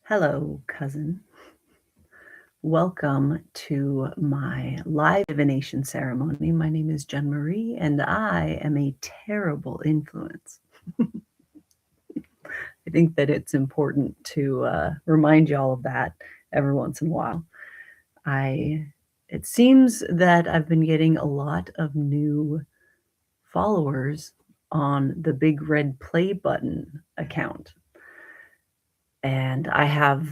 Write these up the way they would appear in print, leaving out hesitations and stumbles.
Hello, cousin. Welcome to my live divination ceremony. My name is Jen Marie, and I am a terrible influence. I think that it's important to remind y'all of that every once in a while. It seems that I've been getting a lot of new followers on the big red play button account. And I have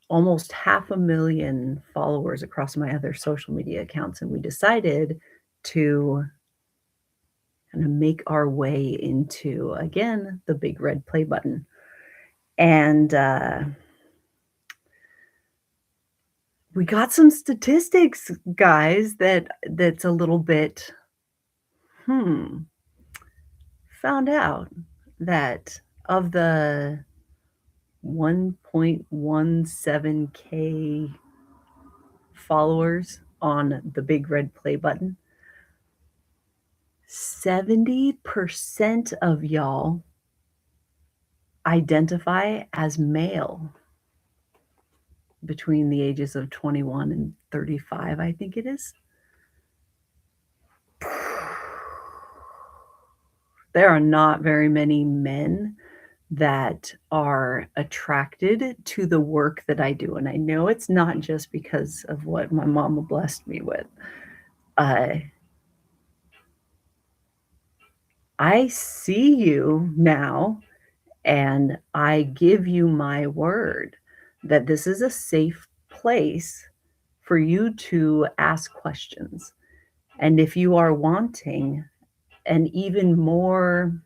almost 500,000 followers across my other social media accounts, and we decided to kind of make our way into, again, the big red play button. And we got some statistics, guys, that's a little bit found out that of the 1.17K followers on the big red play button, 70% of y'all identify as male between the ages of 21 and 35, I think it is. There are not very many men that are attracted to the work that I do. And I know it's not just because of what my mama blessed me with. I see you now, and I give you my word that this is a safe place for you to ask questions. And if you are wanting an even more,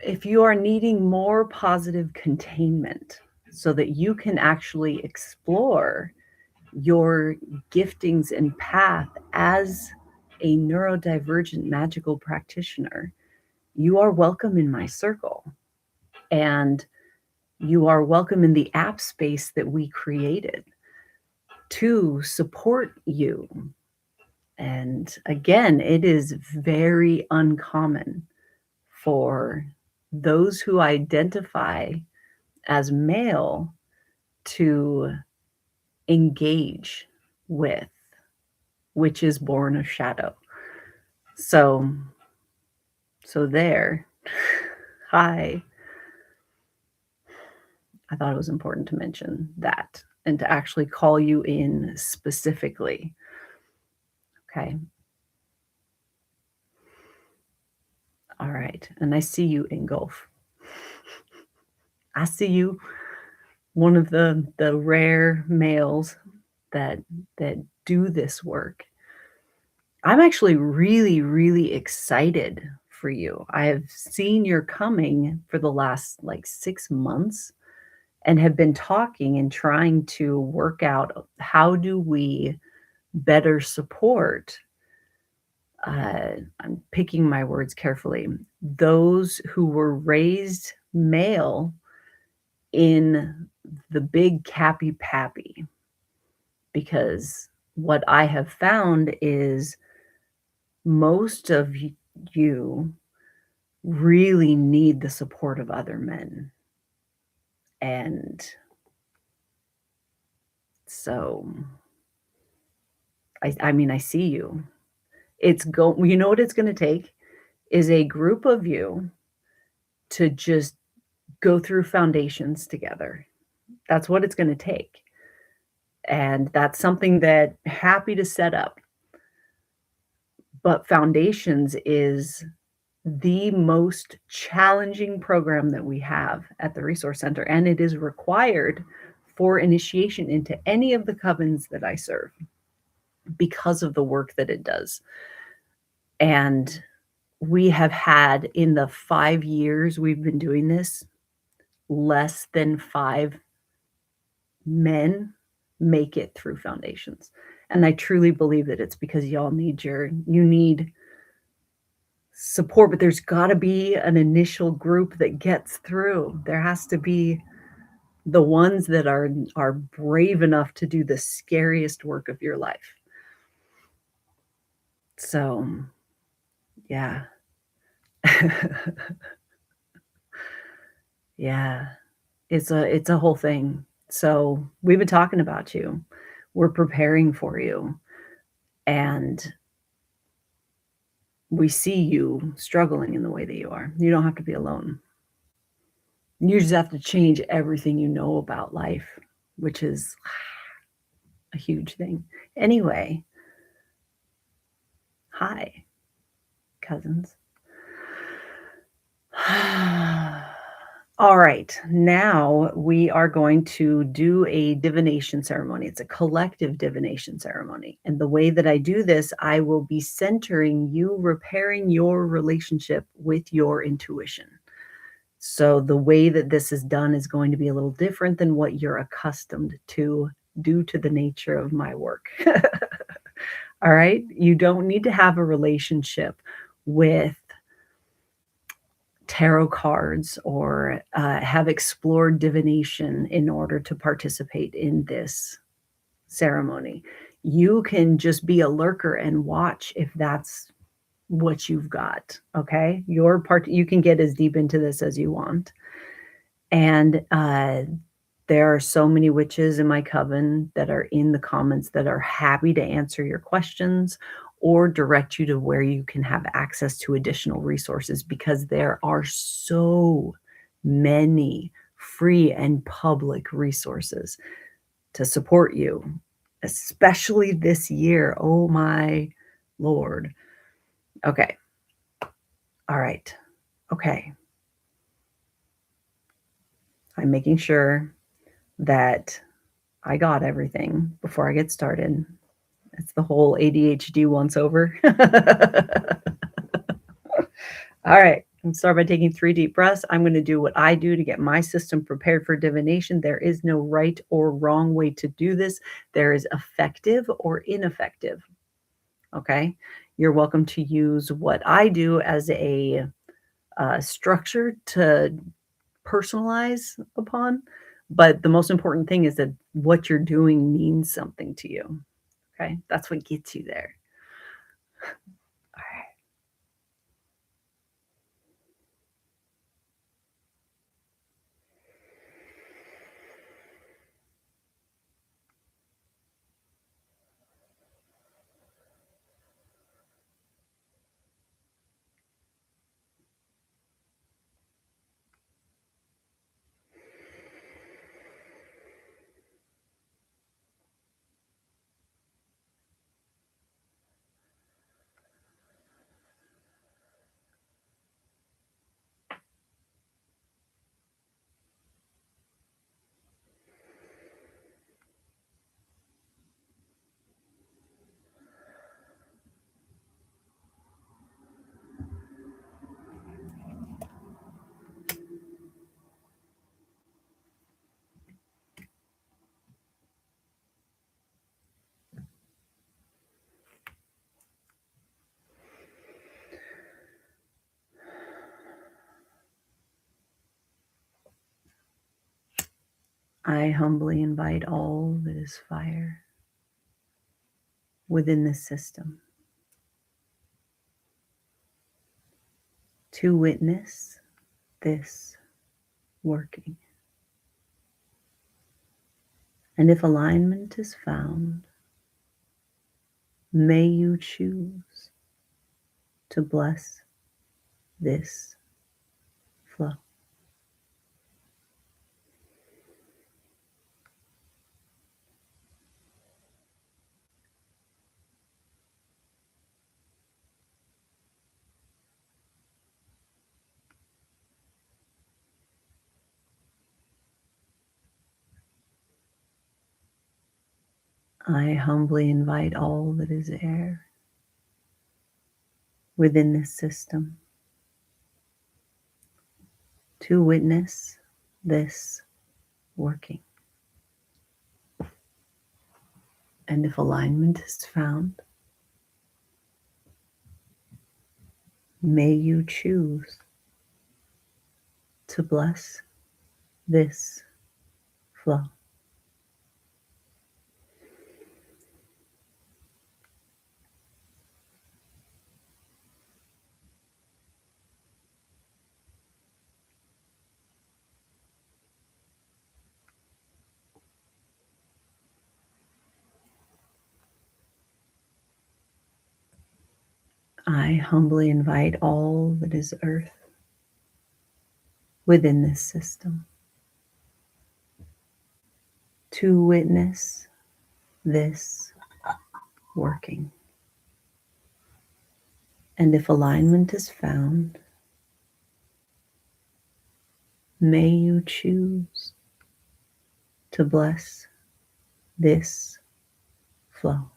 if you are needing more positive containment so that you can actually explore your giftings and path as a neurodivergent magical practitioner, you are welcome in my circle. And you are welcome in the app space that we created to support you. And again, it is very uncommon for those who identify as male to engage with which is born of shadow. So there. Hi. I thought it was important to mention that and to actually call you in specifically. Okay. All right. And I see you, Ingolf. I see you, one of the rare males that do this work. I'm actually really, really excited for you. I have seen your coming for the last 6 months and have been talking and trying to work out how do we better support, I'm picking my words carefully, those who were raised male in the big cappy pappy. Because what I have found is most of you really need the support of other men. And so, I mean, I see you. You know what it's going to take is a group of you to just go through foundations together. That's what it's going to take. And that's something that happy to set up. But Foundations is the most challenging program that we have at the Resource Center, and it is required for initiation into any of the covens that I serve because of the work that it does. And we have had, in the 5 years we've been doing this, less than 5 men make it through Foundations. And I truly believe that it's because y'all you need support, but there's got to be an initial group that gets through. There has to be the ones that are brave enough to do the scariest work of your life. So, yeah. Yeah. It's a whole thing. So, we've been talking about you. We're preparing for you, and we see you struggling in the way that you are. You don't have to be alone. You just have to change everything you know about life, which is a huge thing. Anyway, hi, cousins. All right, now we are going to do a divination ceremony. It's a collective divination ceremony. And the way that I do this, I will be centering you, repairing your relationship with your intuition. So the way that this is done is going to be a little different than what you're accustomed to due to the nature of my work. All right? You don't need to have a relationship with tarot cards or have explored divination in order to participate in this ceremony. You can just be a lurker and watch if that's what you've got. Okay. Your part, you can get as deep into this as you want. And there are so many witches in my coven that are in the comments that are happy to answer your questions or direct you to where you can have access to additional resources because there are so many free and public resources to support you, especially this year. Oh my Lord. Okay. All right. Okay. I'm making sure that I got everything before I get started. It's the whole ADHD once over. All right. I'm start by taking 3 deep breaths. I'm going to do what I do to get my system prepared for divination. There is no right or wrong way to do this. There is effective or ineffective. Okay. You're welcome to use what I do as a structure to personalize upon. But the most important thing is that what you're doing means something to you. Okay. That's what gets you there. All right. I humbly invite all that is fire within this system to witness this working. And if alignment is found, may you choose to bless this flow. I humbly invite all that is air within this system to witness this working. And if alignment is found, may you choose to bless this flow. I humbly invite all that is earth within this system to witness this working. And if alignment is found, may you choose to bless this flow.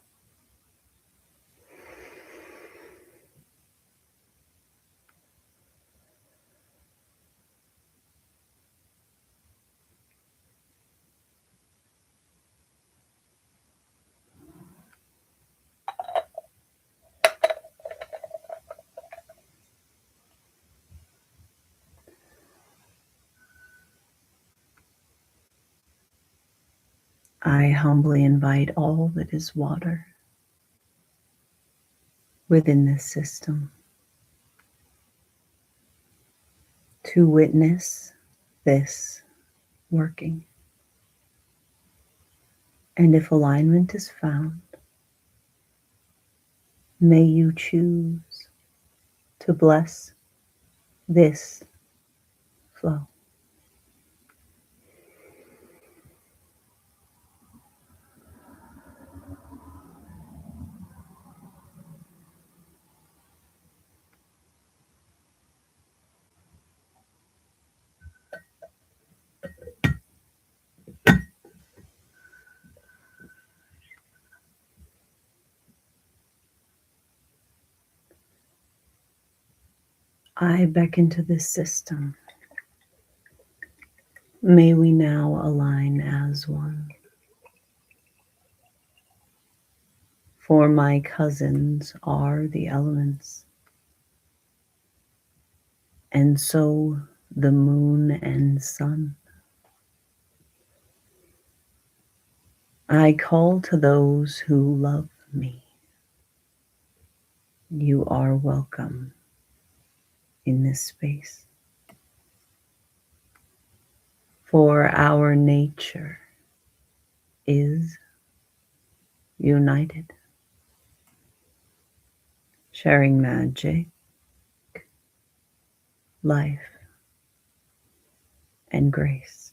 I humbly invite all that is water within this system to witness this working. And if alignment is found, may you choose to bless this flow. I beckon to this system. May we now align as one. For my cousins are the elements, and so the moon and sun. I call to those who love me. You are welcome in this space. For our nature is united, sharing magic, life, and grace.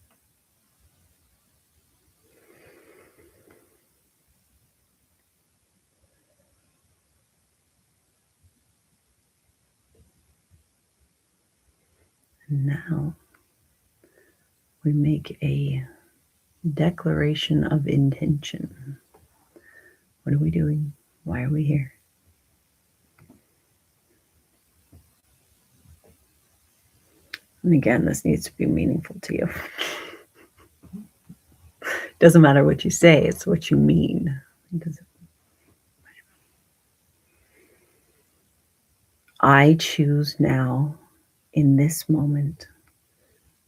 Now we make a declaration of intention. What are we doing? Why are we here? And again, this needs to be meaningful to you. Doesn't matter what you say, it's what you mean. I choose now, in this moment,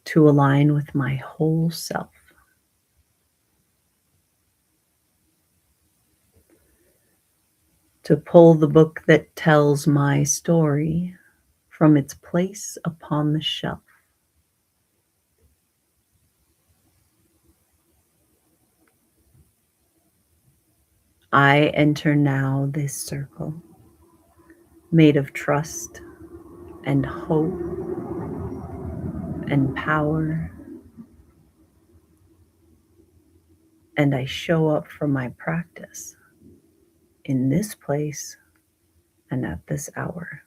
to align with my whole self. To pull the book that tells my story from its place upon the shelf. I enter now this circle made of trust and hope and power, and I show up for my practice in this place and at this hour.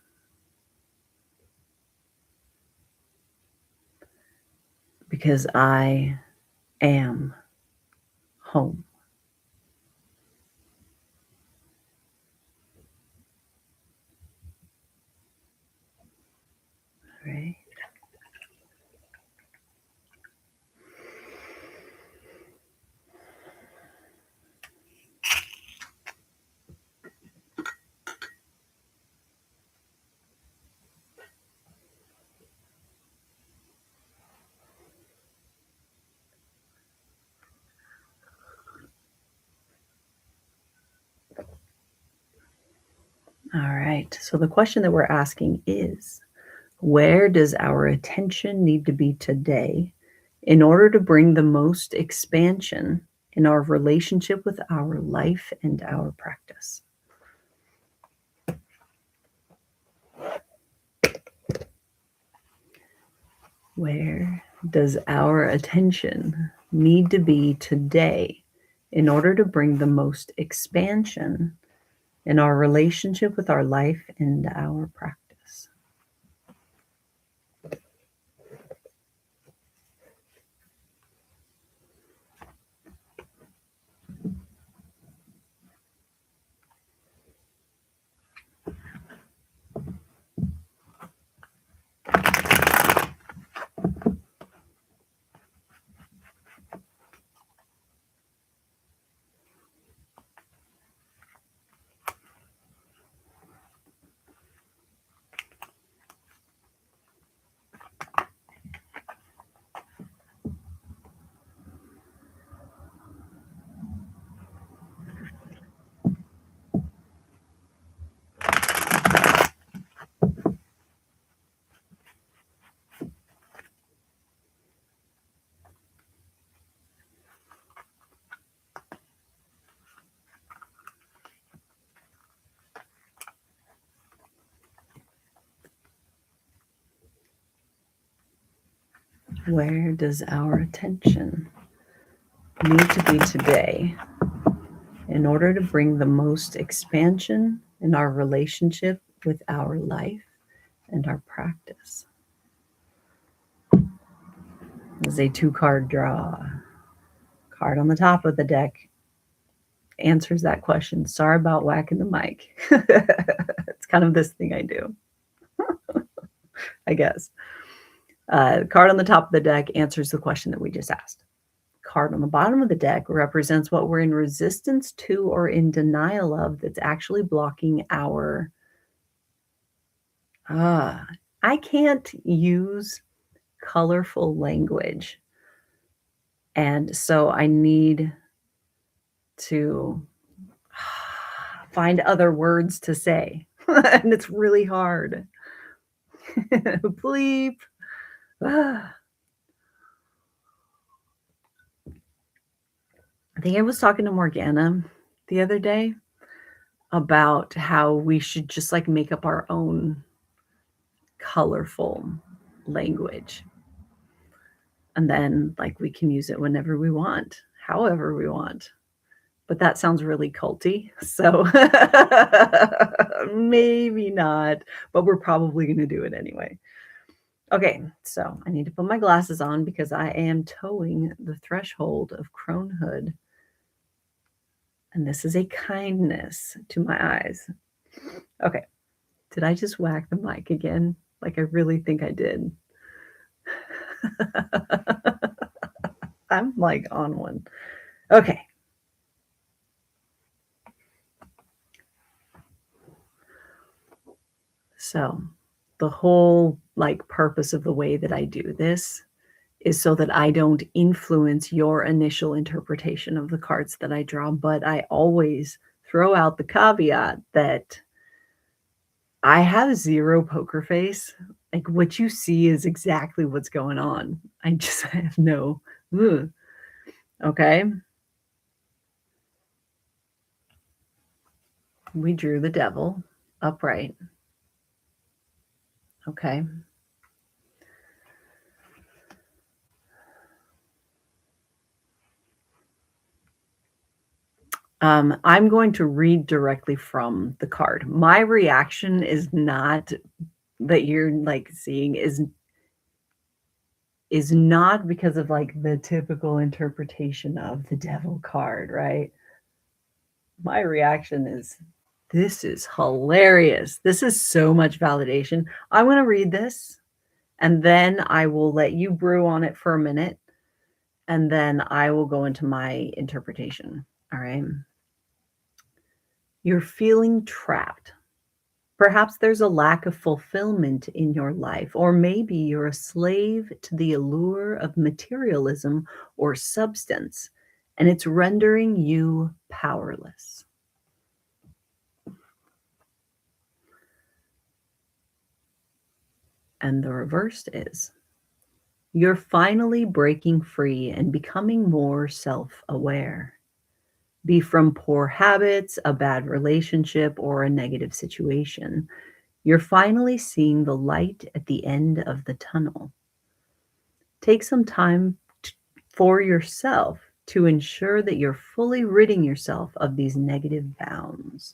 Because I am home. Right? All right. So the question that we're asking is, where does our attention need to be today in order to bring the most expansion in our relationship with our life and our practice? Where does our attention need to be today in order to bring the most expansion in our relationship with our life and our practice? Where does our attention need to be today in order to bring the most expansion in our relationship with our life and our practice? This is a 2-card draw. Card on the top of the deck answers that question. Sorry about whacking the mic. It's kind of this thing I do, I guess. Card on the top of the deck answers the question that we just asked. Card on the bottom of the deck represents what we're in resistance to or in denial of that's actually blocking our... I can't use colorful language. And so I need to find other words to say. And it's really hard. Bleep. I think I was talking to Morgana the other day about how we should just like make up our own colorful language. And then like we can use it whenever we want, however we want. But that sounds really culty. So maybe not, but we're probably going to do it anyway. Okay, so I need to put my glasses on because I am towing the threshold of cronehood. And this is a kindness to my eyes. Okay, did I just whack the mic again? Like I really think I did. I'm like on one. Okay. So the whole like purpose of the way that I do this is so that I don't influence your initial interpretation of the cards that I draw, but I always throw out the caveat that I have zero poker face. Like what you see is exactly what's going on. I just have no, okay. We drew the devil upright. Okay. I'm going to read directly from the card. My reaction is not that you're like seeing is not because of like the typical interpretation of the devil card, right? My reaction is, this is hilarious. This is so much validation. I'm going to read this and then I will let you brew on it for a minute and then I will go into my interpretation. All right. You're feeling trapped. Perhaps there's a lack of fulfillment in your life, or maybe you're a slave to the allure of materialism or substance, and it's rendering you powerless. And the reverse is, you're finally breaking free and becoming more self-aware. Be from poor habits, a bad relationship, or a negative situation. You're finally seeing the light at the end of the tunnel. Take some time for yourself to ensure that you're fully ridding yourself of these negative bounds.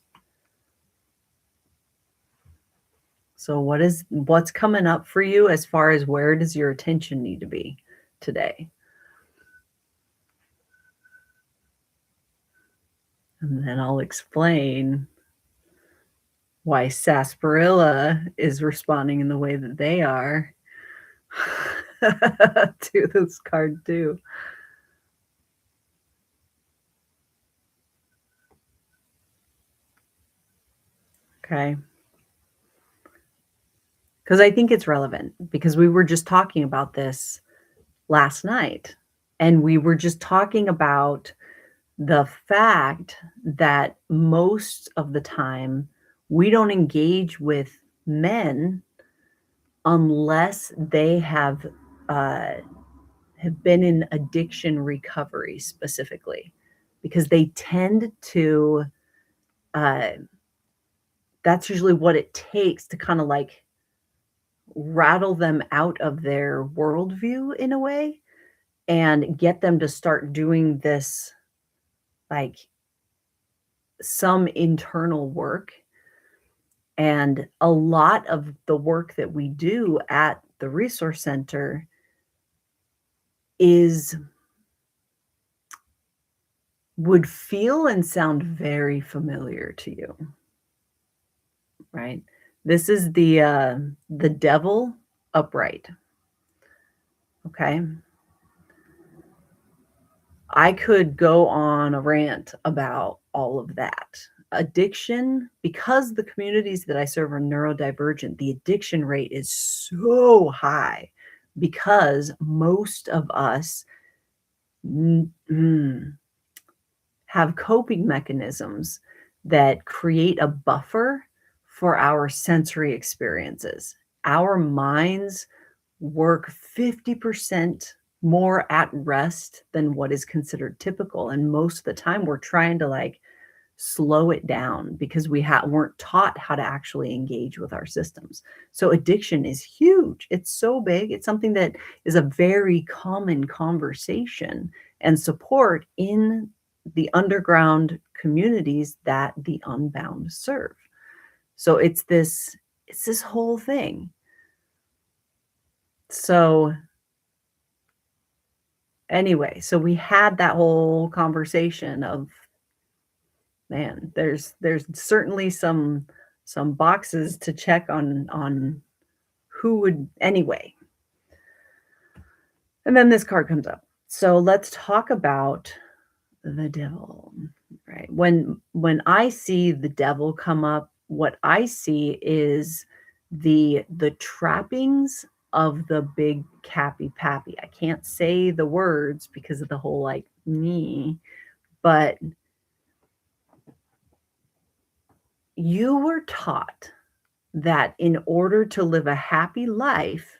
So what's coming up for you as far as where does your attention need to be today? And then I'll explain why sarsaparilla is responding in the way that they are to this card too. Okay. Because I think it's relevant because we were just talking about this last night. And we were just talking about the fact that most of the time we don't engage with men unless they have been in addiction recovery specifically, because they tend to uh, that's usually what it takes to kind of like rattle them out of their worldview in a way and get them to start doing this, like, some internal work. And a lot of the work that we do at the resource center is would feel and sound very familiar to you, right? This is the devil upright. Okay. I could go on a rant about all of that. Addiction, because the communities that I serve are neurodivergent, the addiction rate is so high because most of us have coping mechanisms that create a buffer for our sensory experiences. Our minds work 50% more at rest than what is considered typical. And most of the time, we're trying to like slow it down because we weren't taught how to actually engage with our systems. So addiction is huge. It's so big. It's something that is a very common conversation and support in the underground communities that the Unbound serve. So it's this whole thing. So anyway, so we had that whole conversation of, man, there's certainly some boxes to check on who would anyway. And then this card comes up. So let's talk about the devil, right? When I see the devil come up, what I see is the trappings of the big cappy pappy. I can't say the words because of the whole like me, but you were taught that in order to live a happy life,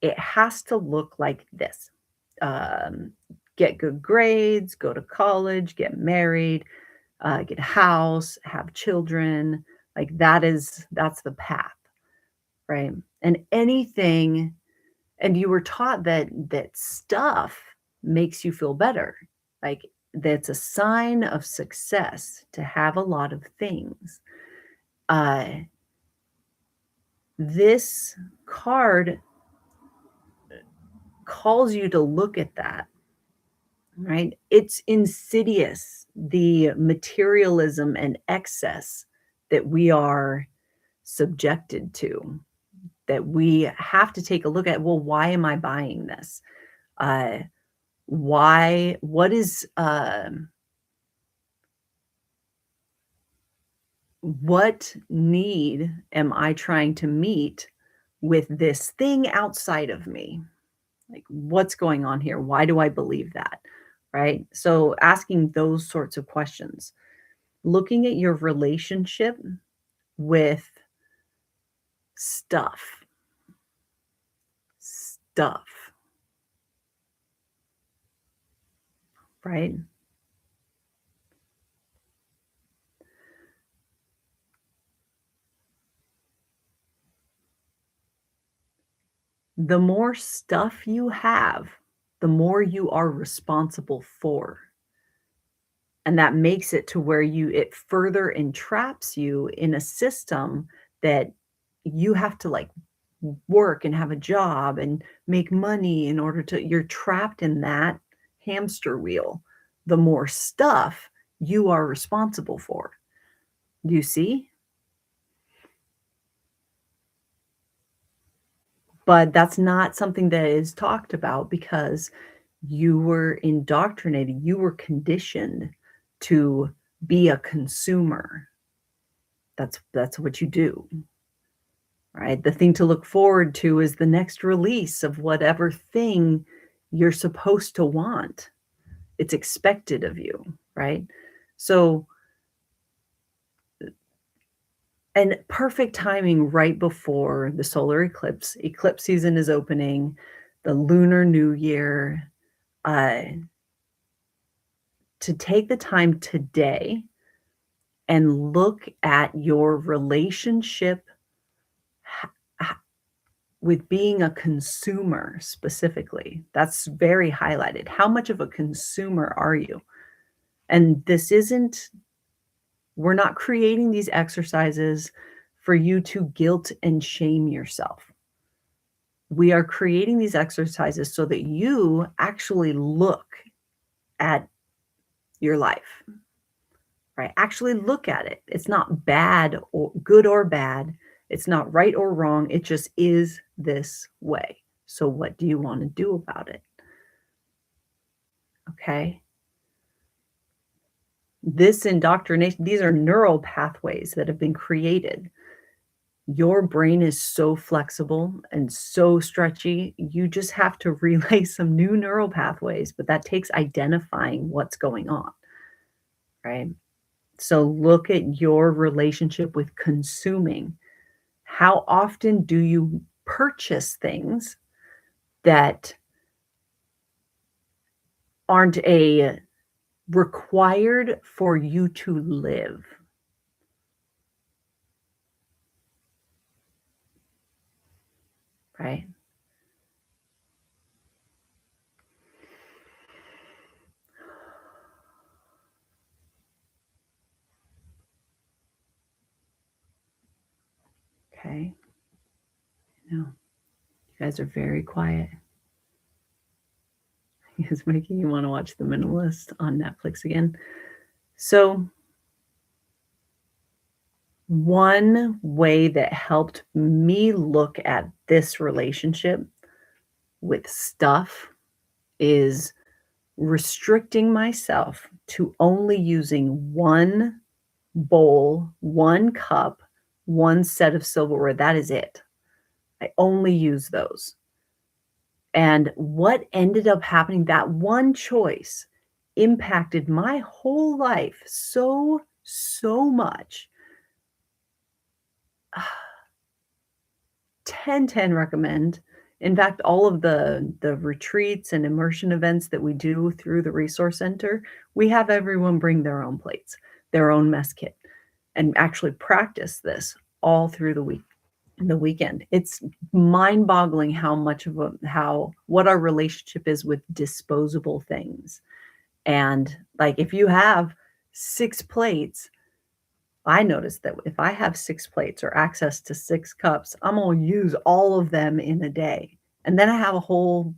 it has to look like this. Um, get good grades, go to college, get married, get a house, have children. Like that's the path, right? And anything, and you were taught that stuff makes you feel better. Like that's a sign of success to have a lot of things. This card calls you to look at that, right? It's insidious, the materialism and excess that we are subjected to, that we have to take a look at. Well, why am I buying this? Why? What is? What need am I trying to meet with this thing outside of me? Like, what's going on here? Why do I believe that? Right? So, asking those sorts of questions, looking at your relationship with stuff, right? The more stuff you have, the more you are responsible for. And that makes it to where it further entraps you in a system that you have to, like, work and have a job and make money in order to you're trapped in that hamster wheel. The more stuff you are responsible for. Do you see? But that's not something that is talked about because you were indoctrinated, you were conditioned to be a consumer. That's what you do, right? The thing to look forward to is the next release of whatever thing you're supposed to want. It's expected of you, right? So, and perfect timing right before the solar eclipse. Eclipse season is opening, the Lunar New Year, uh, to take the time today and look at your relationship with being a consumer specifically. That's very highlighted. How much of a consumer are you? And this isn't, we're not creating these exercises for you to guilt and shame yourself. We are creating these exercises so that you actually look at your life, right? Actually look at it. It's not bad or good or bad. It's not right or wrong. It just is this way. So what do you want to do about it? Okay. This indoctrination, these are neural pathways that have been created. Your brain is so flexible and so stretchy. You just have to relay some new neural pathways, but that takes identifying what's going on, right? So look at your relationship with consuming. How often do you purchase things that aren't a required for you to live? Right? Okay. No, you guys are very quiet. It's making you want to watch The Minimalist on Netflix again. So, one way that helped me look at this relationship with stuff is restricting myself to only using one bowl, one cup, one set of silverware. That is it. I only use those. And what ended up happening, that one choice impacted my whole life so, so much. 10/10 recommend. In fact, all of the retreats and immersion events that we do through the resource center, we have everyone bring their own plates, their own mess kit, and actually practice this all through the weekend. It's mind-boggling how much of what our relationship is with disposable things. And like if you have 6 plates, I noticed that if I have 6 plates or access to 6 cups, I'm gonna use all of them in a day. And then I have a whole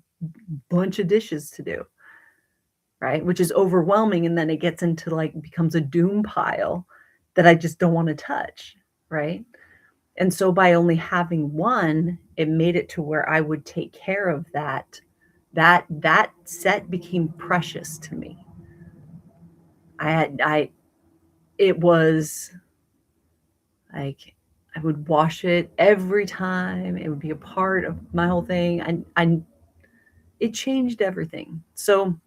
bunch of dishes to do, right? Which is overwhelming, and then it gets into, like, becomes a doom pile that I just don't wanna touch, right? And so by only having one, it made it to where I would take care of that. That set became precious to me. I it was like I would wash it every time. It would be a part of my whole thing. I it changed everything. So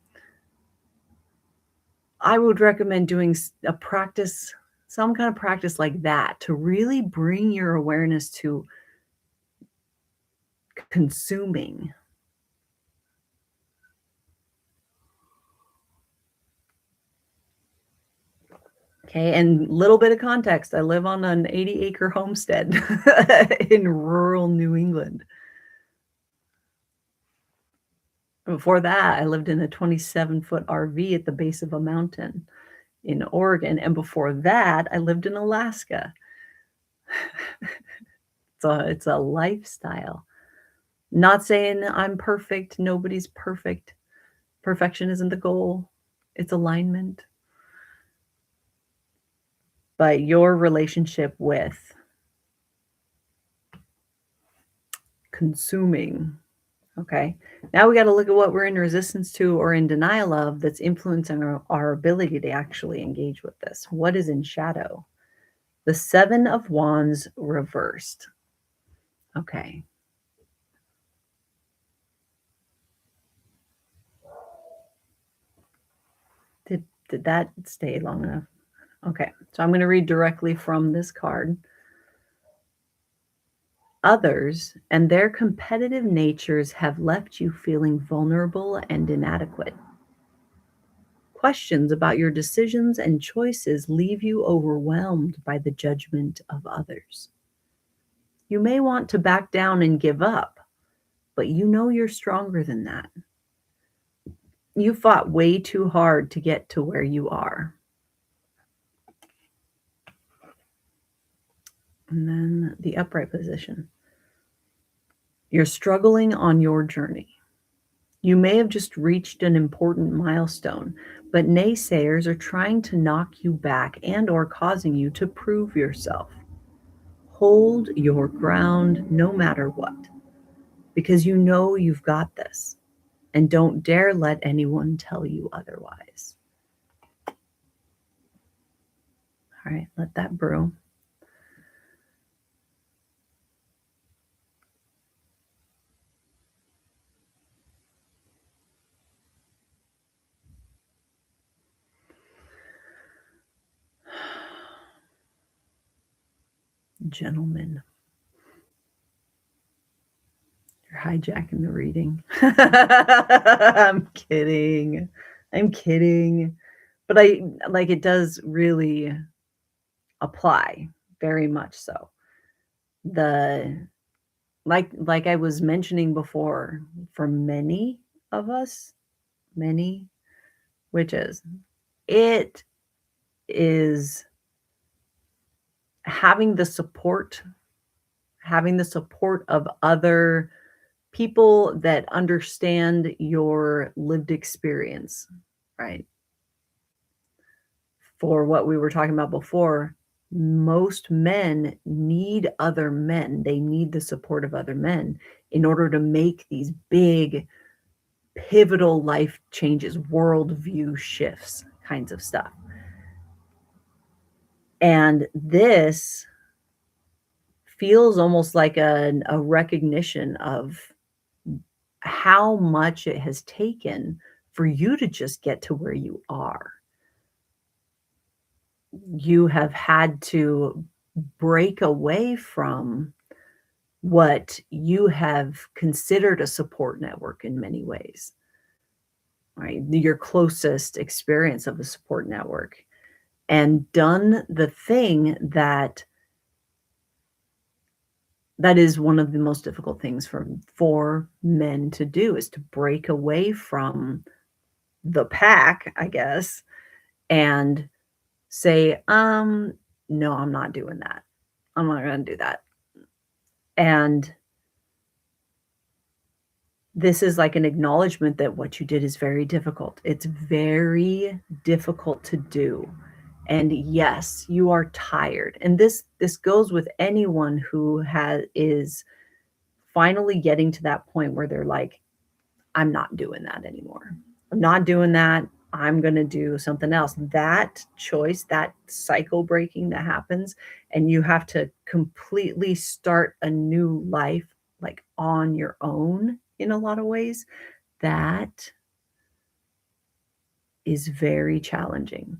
I would recommend doing a practice, some kind of practice like that to really bring your awareness to consuming. Okay, and little bit of context, I live on an 80-acre homestead in rural New England. Before that, I lived in a 27-foot RV at the base of a mountain in Oregon, and before that, I lived in Alaska. It's a lifestyle. Not saying I'm perfect, nobody's perfect. Perfection isn't the goal, it's alignment. But your relationship with consuming, okay? Now we got to look at what we're in resistance to or in denial of that's influencing our ability to actually engage with this. What is in shadow? The Seven of Wands reversed. Okay. Did that stay long enough? Okay, so I'm going to read directly from this card. Others and their competitive natures have left you feeling vulnerable and inadequate. Questions about your decisions and choices leave you overwhelmed by the judgment of others. You may want to back down and give up, but you know you're stronger than that. You fought way too hard to get to where you are. And then the upright position. You're struggling on your journey. You may have just reached an important milestone, but naysayers are trying to knock you back and or causing you to prove yourself. Hold your ground no matter what, because you know you've got this, and don't dare let anyone tell you otherwise. All right, let that brew. Gentlemen, you're hijacking the reading. I'm kidding. But it does really apply, very much so. Like I was mentioning before, for many of us, many witches, it is having the support of other people that understand your lived experience, right? For what we were talking about before, most men need other men. They need the support of other men in order to make these big, pivotal life changes, worldview shifts, kinds of stuff. And this feels almost like a recognition of how much it has taken for you to just get to where you are. You have had to break away from what you have considered a support network in many ways, right? Your closest experience of the support network, and done the thing that is one of the most difficult things for men to do, is to break away from the pack, I guess, and say, no, I'm not doing that. I'm not going to do that. And this is like an acknowledgement that what you did is very difficult. It's very difficult to do. And yes, you are tired. And this goes with anyone who is finally getting to that point where they're like, I'm not doing that anymore. I'm not doing that. I'm going to do something else. That choice, that cycle breaking that happens, and you have to completely start a new life, like on your own in a lot of ways, that is very challenging.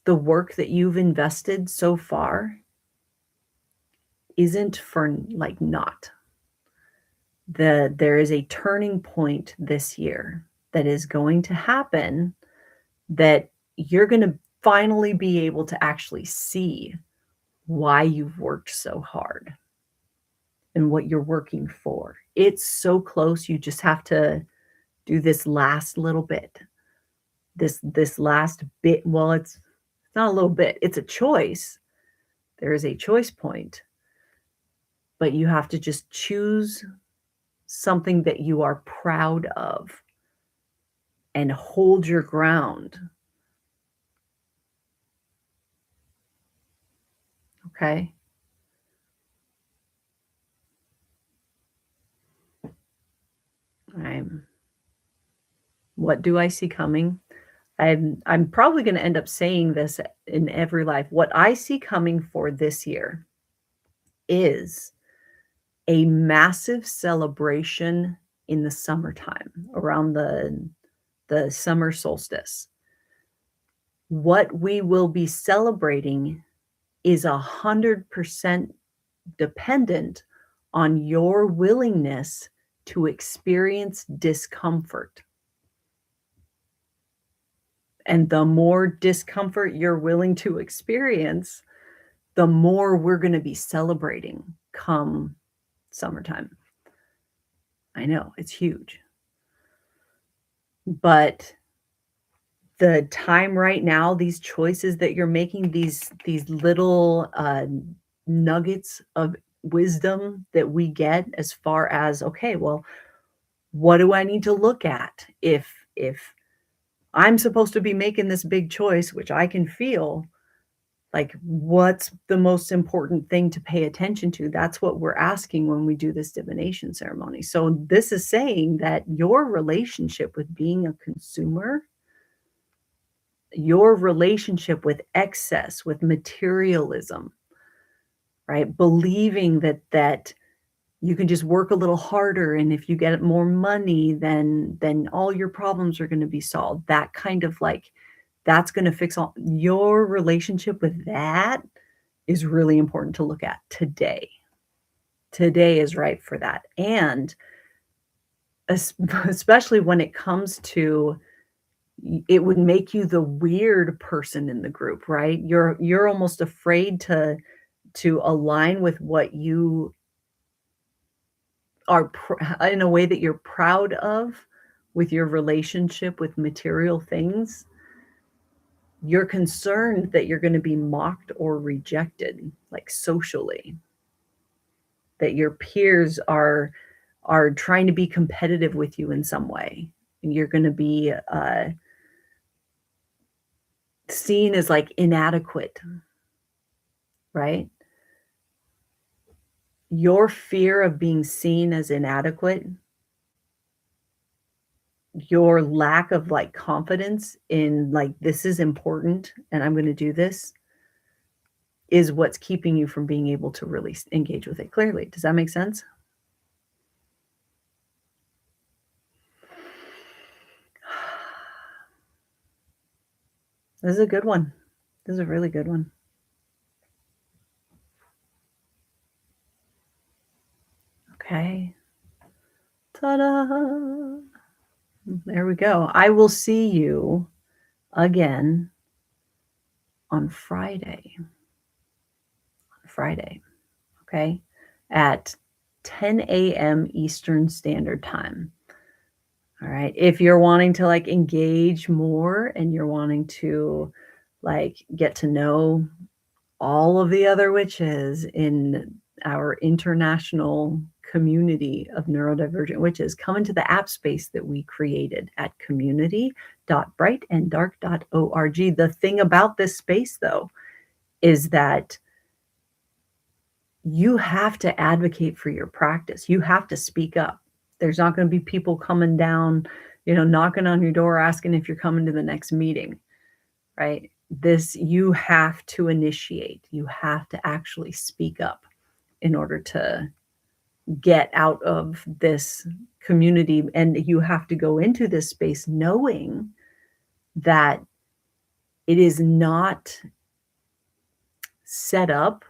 The work that you've invested so far isn't for like not. There is a turning point this year that is going to happen, that you're going to finally be able to actually see why you've worked so hard. and what you're working for. It's so close. You just have to do this last little bit. This last bit. Well, it's not a little bit. It's a choice. There is a choice point. But you have to just choose something that you are proud of and hold your ground. Okay? What do I see coming? I'm probably gonna end up saying this in every life. What I see coming for this year is a massive celebration in the summertime, around the summer solstice. What we will be celebrating is 100% dependent on your willingness to experience discomfort. And the more discomfort you're willing to experience, the more we're going to be celebrating come summertime. I know, it's huge. But the time right now, these choices that you're making, these little nuggets of wisdom that we get as far as, okay, well, what do I need to look at if I'm supposed to be making this big choice, which I can feel, like, what's the most important thing to pay attention to? That's what we're asking when we do this divination ceremony. So this is saying that your relationship with being a consumer, your relationship with excess, with materialism, right? Believing that you can just work a little harder, and if you get more money, then all your problems are going to be solved. That kind of like, that's going to fix all your relationship with that is really important to look at today. Today is right for that. And especially when it comes to, it would make you the weird person in the group, right? You're almost afraid to align with what you are in a way that you're proud of with your relationship with material things. You're concerned that you're going to be mocked or rejected, like socially, that your peers are trying to be competitive with you in some way, and you're going to be seen as like inadequate, right? Your fear of being seen as inadequate, your lack of like confidence in like, this is important and I'm going to do this, is what's keeping you from being able to really engage with it clearly. Does that make sense? This is a good one. This is a really good one. Okay. Ta-da! There we go. I will see you again on Friday. Okay? At 10 a.m. Eastern Standard Time. All right. If you're wanting to like engage more and you're wanting to like get to know all of the other witches in our international community of neurodivergent witches, come into the app space that we created at community.brightanddark.org. The thing about this space, though, is that you have to advocate for your practice. You have to speak up. There's not going to be people coming down, knocking on your door asking if you're coming to the next meeting, right? You have to initiate. You have to actually speak up in order to get out of this community. And you have to go into this space knowing that it is not set up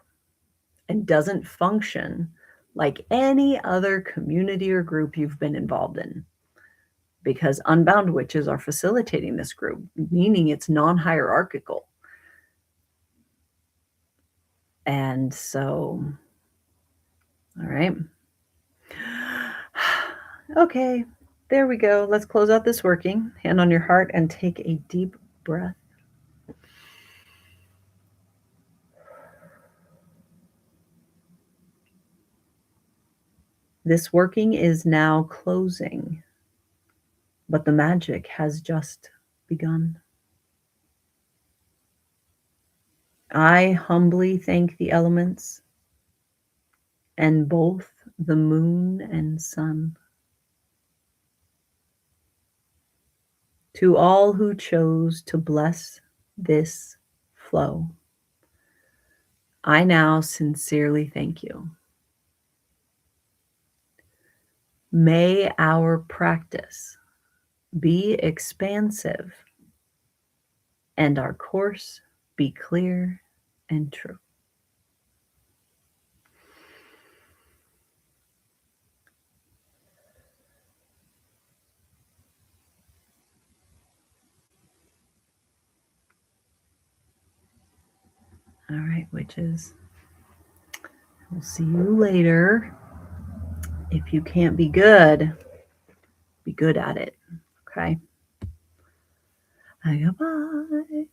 and doesn't function like any other community or group you've been involved in, because Unbound Witches are facilitating this group, meaning it's non-hierarchical. And so, all right. right. Okay, there we go. Let's close out this working. Hand on your heart and take a deep breath. This working is now closing, but the magic has just begun. I humbly thank the elements and both the moon and sun. To all who chose to bless this flow, I now sincerely thank you. May our practice be expansive and our course be clear and true. All right, witches. We'll see you later. If you can't be good at it. Okay? Goodbye.